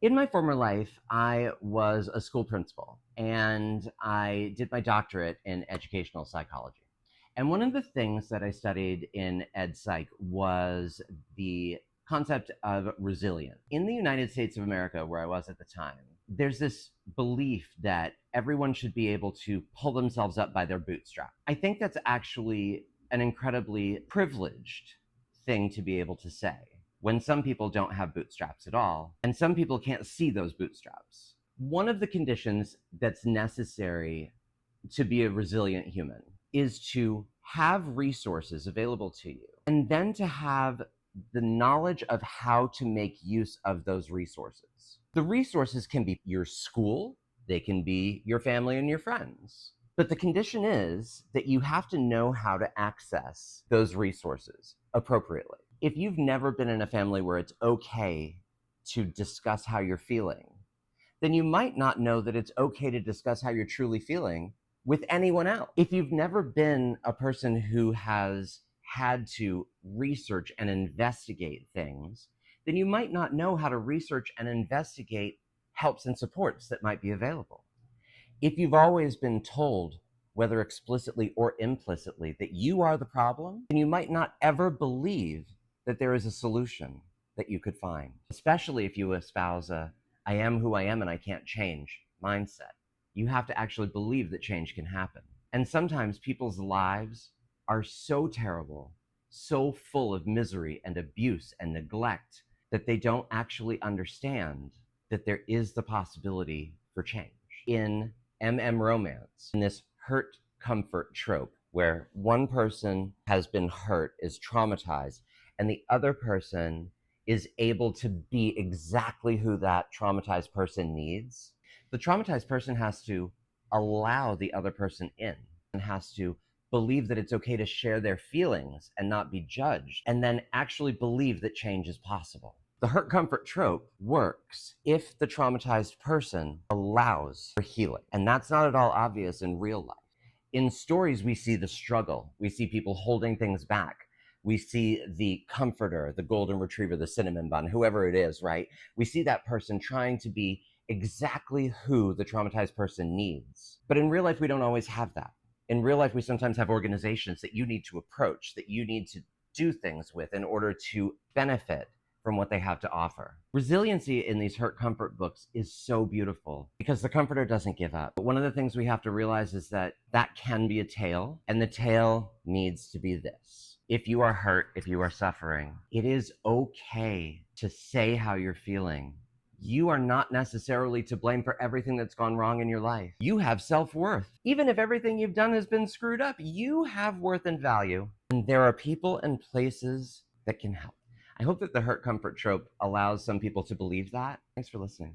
In my former life, I was a school principal and I did my doctorate in educational psychology. And one of the things that I studied in ed psych was the concept of resilience. In the United States of America, where I was at the time, there's this belief that everyone should be able to pull themselves up by their bootstrap. I think that's actually an incredibly privileged thing to be able to say when some people don't have bootstraps at all, and some people can't see those bootstraps. One of the conditions that's necessary to be a resilient human is to have resources available to you, and then to have the knowledge of how to make use of those resources. The resources can be your school, they can be your family and your friends. But the condition is that you have to know how to access those resources appropriately. If you've never been in a family where it's okay to discuss how you're feeling, then you might not know that it's okay to discuss how you're truly feeling with anyone else. If you've never been a person who has had to research and investigate things, then you might not know how to research and investigate helps and supports that might be available. If you've always been told, whether explicitly or implicitly, that you are the problem, then you might not ever believe that there is a solution that you could find, especially if you espouse a I am who I am and I can't change mindset. You have to actually believe that change can happen. And sometimes people's lives are so terrible, so full of misery and abuse and neglect, that they don't actually understand that there is the possibility for change. In MMRomance, in this hurt comfort trope where one person has been hurt, is traumatized, and the other person is able to be exactly who that traumatized person needs, the traumatized person has to allow the other person in and has to believe that it's okay to share their feelings and not be judged, and then actually believe that change is possible. The hurt comfort trope works if the traumatized person allows for healing. And that's not at all obvious in real life. In stories, we see the struggle. We see people holding things back. We see the comforter, the golden retriever, the cinnamon bun, whoever it is, right? We see that person trying to be exactly who the traumatized person needs. But in real life, we don't always have that. In real life, we sometimes have organizations that you need to approach, that you need to do things with in order to benefit from what they have to offer. Resiliency in these hurt comfort books is so beautiful because the comforter doesn't give up. But one of the things we have to realize is that that can be a tale, and the tale needs to be this. If you are hurt, if you are suffering, it is okay to say how you're feeling. You are not necessarily to blame for everything that's gone wrong in your life. You have self-worth. Even if everything you've done has been screwed up, you have worth and value. And there are people and places that can help. I hope that the hurt comfort trope allows some people to believe that. Thanks for listening.